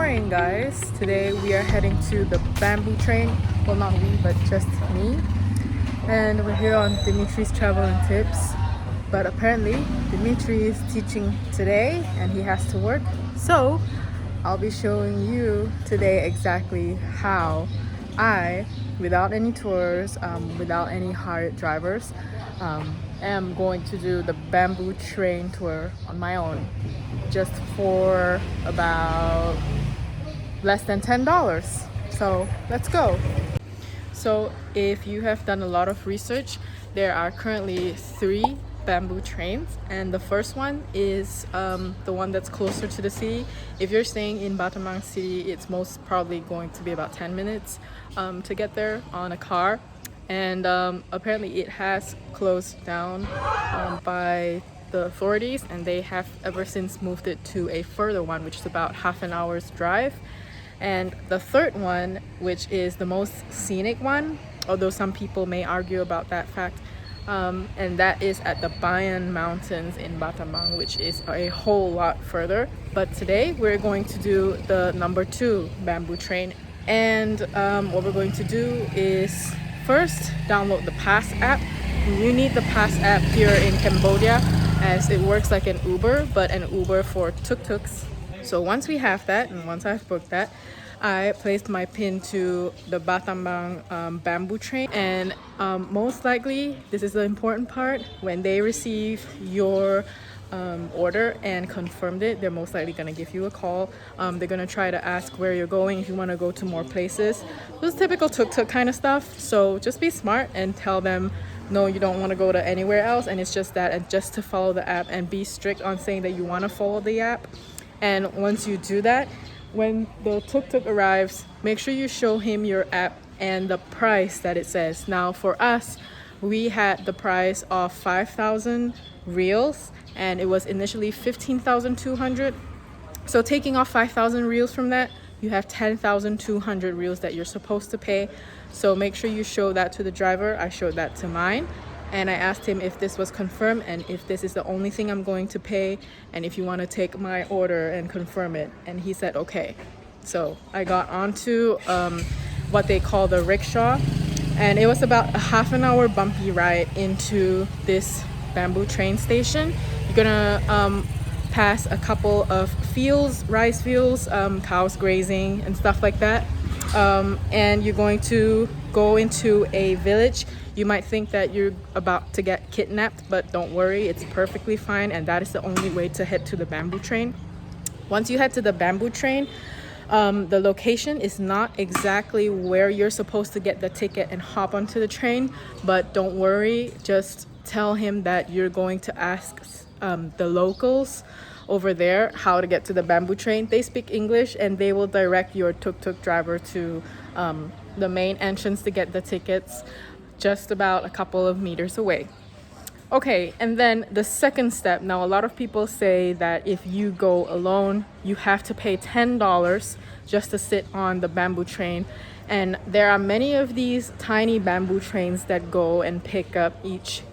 morning, guys. Today we are heading to the Bamboo Train. Well, not we, but just me. And we're here on Dimitris Travel and Tips. But apparently, Dimitri is teaching today and he has to work. So I'll be showing you today exactly how I, without any tours, without any hired drivers, am going to do the Bamboo Train tour on my own, just for about less than $10. So let's go. So if you have done a lot of research, there are currently 3 bamboo trains, and the first one is the one that's closer to the city. If you're staying in Battambang city, it's most probably going to be about 10 minutes to get there on a car. And apparently it has closed down by the authorities, and they have ever since moved it to a further one, which is about half an hour's drive. And the third one, which is the most scenic one, although some people may argue about that fact, and that is at the Bayan Mountains in Battambang, which is a whole lot further. But today we're going to do the number 2 bamboo train. And what we're going to do is first download the Pass app. You need the Pass app here in Cambodia, as it works like an Uber, but an Uber for tuk-tuks. So once we have that, and once I've booked that, I placed my pin to the Battambang bamboo train. And most likely, this is the important part, when they receive your order and confirmed it, they're most likely going to give you a call. They're going to try to ask where you're going, if you want to go to more places. Those typical tuk-tuk kind of stuff. So just be smart and tell them, no, you don't want to go to anywhere else, and it's just that, and just to follow the app, and be strict on saying that you want to follow the app. And once you do that, when the tuk-tuk arrives, make sure you show him your app and the price that it says. Now for us, we had the price of 5,000 reals, and it was initially 15,200. So taking off 5,000 reals from that, you have 10,200 reals that you're supposed to pay. So make sure you show that to the driver. I showed that to mine, and I asked him if this was confirmed and if this is the only thing I'm going to pay, and if you want to take my order and confirm it. And he said okay. So I got onto what they call the rickshaw, and it was about a half an hour bumpy ride into this bamboo train station. You're gonna pass a couple of fields, rice fields, cows grazing and stuff like that, and you're going to go into a village. You might think that you're about to get kidnapped, but don't worry, it's perfectly fine, and that is the only way to head to the bamboo train. Once you head to the bamboo train, the location is not exactly where you're supposed to get the ticket and hop onto the train, but don't worry, just tell him that you're going to ask the locals over there how to get to the bamboo train. They speak English, and they will direct your tuk-tuk driver to the main entrance to get the tickets, just about a couple of meters away. Okay, and then the second step. Now, a lot of people say that if you go alone, you have to pay $10 just to sit on the bamboo train. And there are many of these tiny bamboo trains that go and pick up each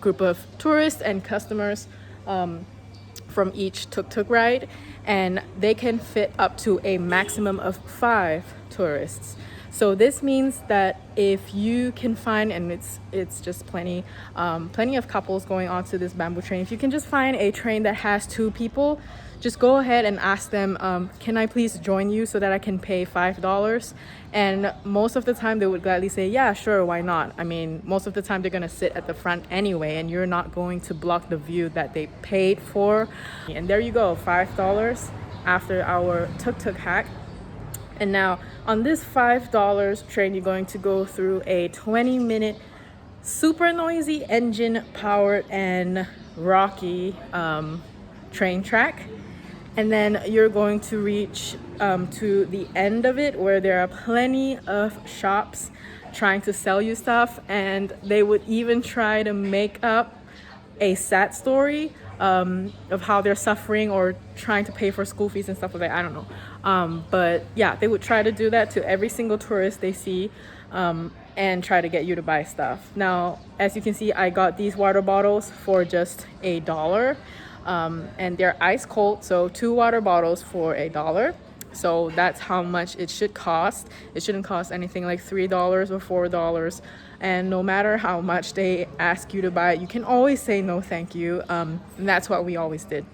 group of tourists and customers from each tuk-tuk ride, and they can fit up to a maximum of 5 tourists. So this means that if you can find, and it's just plenty of couples going onto this bamboo train, if you can just find a train that has 2 people, just go ahead and ask them, can I please join you so that I can pay $5? And most of the time they would gladly say, yeah, sure, why not? I mean, most of the time they're gonna sit at the front anyway, and you're not going to block the view that they paid for. And there you go, $5 after our tuk-tuk hack. And now on this $5 train, you're going to go through a 20-minute super noisy engine powered and rocky train track. And then you're going to reach to the end of it, where there are plenty of shops trying to sell you stuff, and they would even try to make up a sad story of how they're suffering or trying to pay for school fees and stuff like that. I don't know. But yeah, they would try to do that to every single tourist they see, and try to get you to buy stuff. Now, as you can see, I got these water bottles for just $1. And they're ice cold, so 2 water bottles for $1. So that's how much it should cost. It shouldn't cost anything like $3 or $4. And no matter how much they ask you to buy it, you can always say no thank you. And that's what we always did.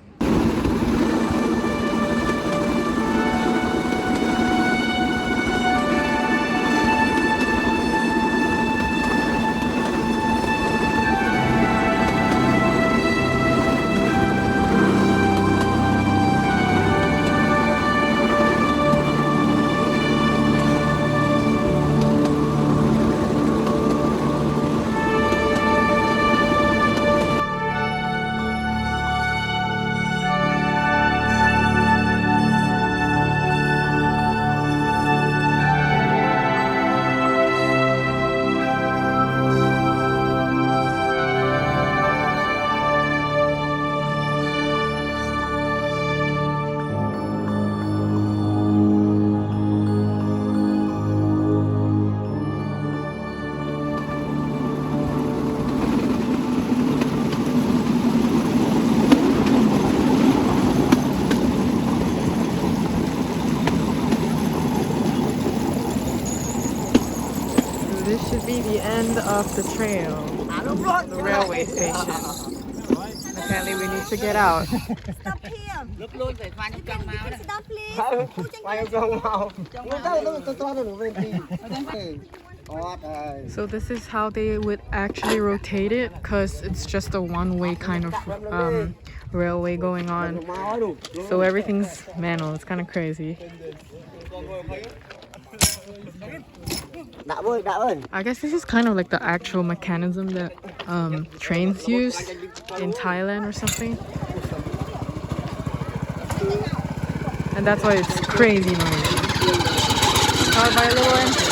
This should be the end of the trail, the railway station. Apparently we need to get out. Stop here. You can stop, please. So this is how they would actually rotate it, because it's just a one-way kind of railway going on. So everything's manual. It's kind of crazy. I guess this is kind of like the actual mechanism that trains use in Thailand or something. And that's why it's crazy noisy. Powered by a little engine.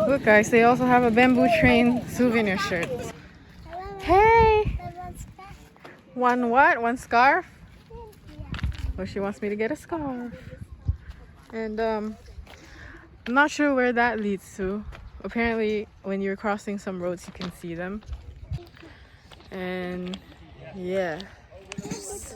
Look guys, they also have a Bamboo Train souvenir shirt. Hey! One what? One scarf? Well, she wants me to get a scarf. And I'm not sure where that leads to. Apparently, when you're crossing some roads, you can see them. And yeah, she's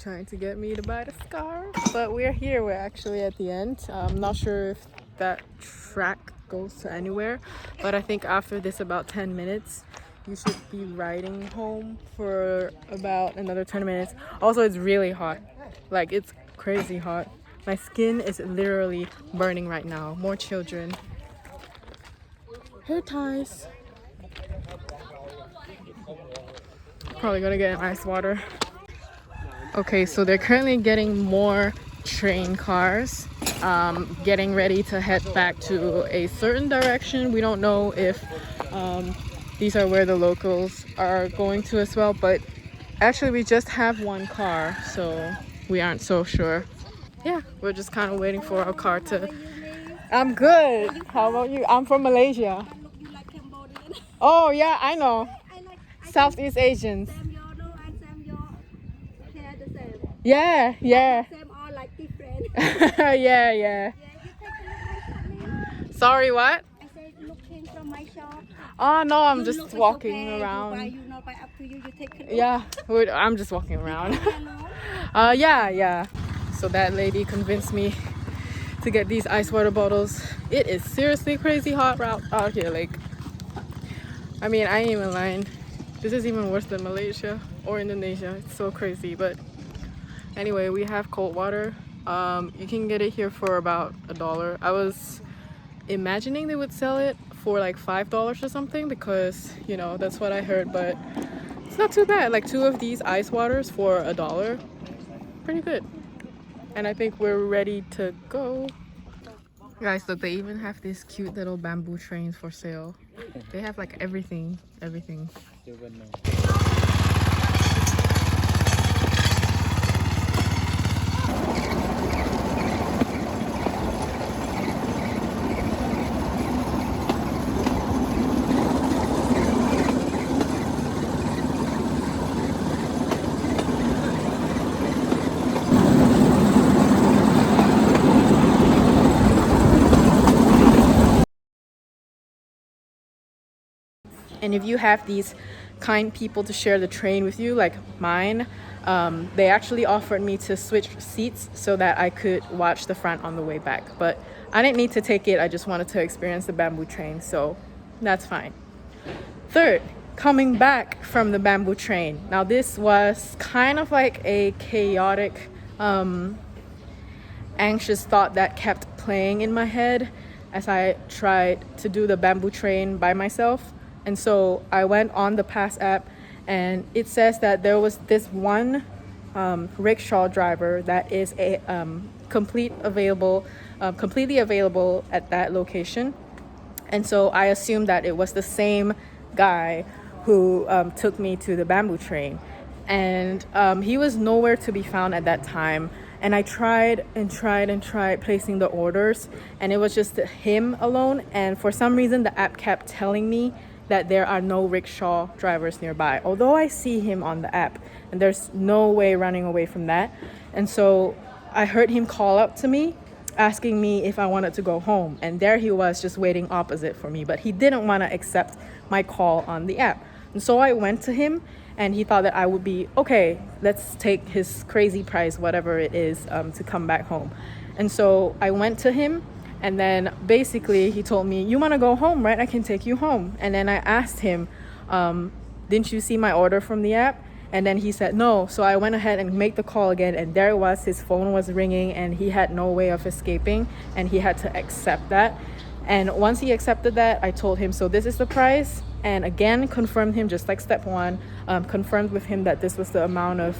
trying to get me to buy the scarf. But we're here. We're actually at the end. I'm not sure if that track goes to anywhere. But I think after this, about 10 minutes, you should be riding home for about another 10 minutes. Also, it's really hot. Like, it's crazy hot. My skin is literally burning right now. More children. Hair ties. Probably gonna get an ice water. Okay, so they're currently getting more train cars. Getting ready to head back to a certain direction. We don't know if these are where the locals are going to as well, but actually we just have one car, so we aren't so sure. Yeah, we're just kind of waiting for our car to... I'm good. How about you? I'm from Malaysia. You like Cambodian? Oh yeah, I know. I like Southeast Asians. Sam your no and Sam your hair the same. Yeah, yeah. Same all like different. Yeah, yeah. Yeah, you take a look my shop. Sorry, what? I said looking from my shop. Oh no, I'm You just look, it's walking okay. You buy, around. you not buy up to you. You take a look. Yeah, I'm just walking around. Hello. Yeah. So that lady convinced me to get these ice water bottles. It is seriously crazy hot out here. Like, I mean, I ain't even lying. This is even worse than Malaysia or Indonesia. It's so crazy. But anyway, we have cold water. You can get it here for about $1. I was imagining they would sell it for like $5 or something, because you know that's what I heard, but it's not too bad. Like 2 of these ice waters for $1, pretty good. And I think we're ready to go. Guys, look, they even have these cute little bamboo trains for sale. They have like everything. And if you have these kind people to share the train with you, like mine, they actually offered me to switch seats so that I could watch the front on the way back. But I didn't need to take it. I just wanted to experience the bamboo train, so that's fine. Third, coming back from the bamboo train. Now this was kind of like a chaotic, anxious thought that kept playing in my head as I tried to do the bamboo train by myself. And so I went on the Pass app, and it says that there was this one rickshaw driver that is a completely available at that location. And so I assumed that it was the same guy who took me to the bamboo train. And he was nowhere to be found at that time. And I tried placing the orders, and it was just him alone. And for some reason, the app kept telling me that there are no rickshaw drivers nearby, although I see him on the app, and there's no way running away from that. And so I heard him call out to me, asking me if I wanted to go home. And there he was, just waiting opposite for me, but he didn't want to accept my call on the app. And so I went to him, and he thought that I would be, okay, let's take his crazy price, whatever it is, to come back home. And so I went to him, and then basically he told me, you want to go home, right? I can take you home. And then I asked him, didn't you see my order from the app? And then he said no. So I went ahead and made the call again, and there it was. His phone was ringing, and he had no way of escaping, and he had to accept that. And once he accepted that, I told him, so this is the price. And again, confirmed him, just like step one, confirmed with him that this was the amount of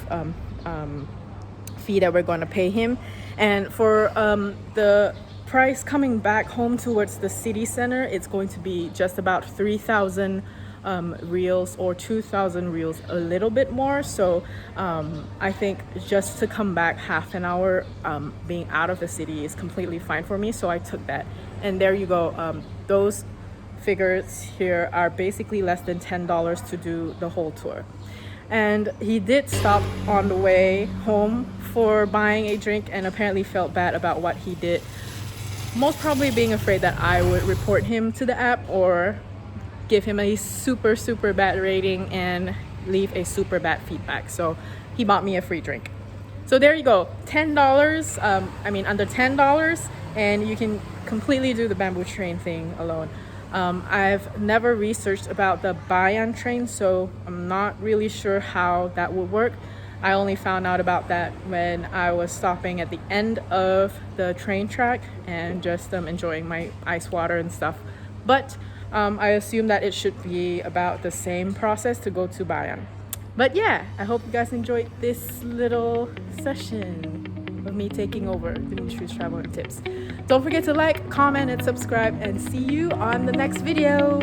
fee that we're going to pay him. And for the price coming back home towards the city center, it's going to be just about 3,000 reals or 2,000 reals, a little bit more. So I think just to come back half an hour being out of the city is completely fine for me. So I took that, and there you go. Those figures here are basically less than $10 to do the whole tour. And he did stop on the way home for buying a drink, and apparently felt bad about what he did, most probably being afraid that I would report him to the app or give him a super bad rating and leave a super bad feedback. So he bought me a free drink. So there you go, $10, under $10, and you can completely do the bamboo train thing alone. I've never researched about the Bayan train, so I'm not really sure how that would work. I only found out about that when I was stopping at the end of the train track and just enjoying my ice water and stuff. But I assume that it should be about the same process to go to Bayan. But yeah, I hope you guys enjoyed this little session of me taking over Dimitri's Travel and Tips. Don't forget to like, comment, and subscribe, and see you on the next video.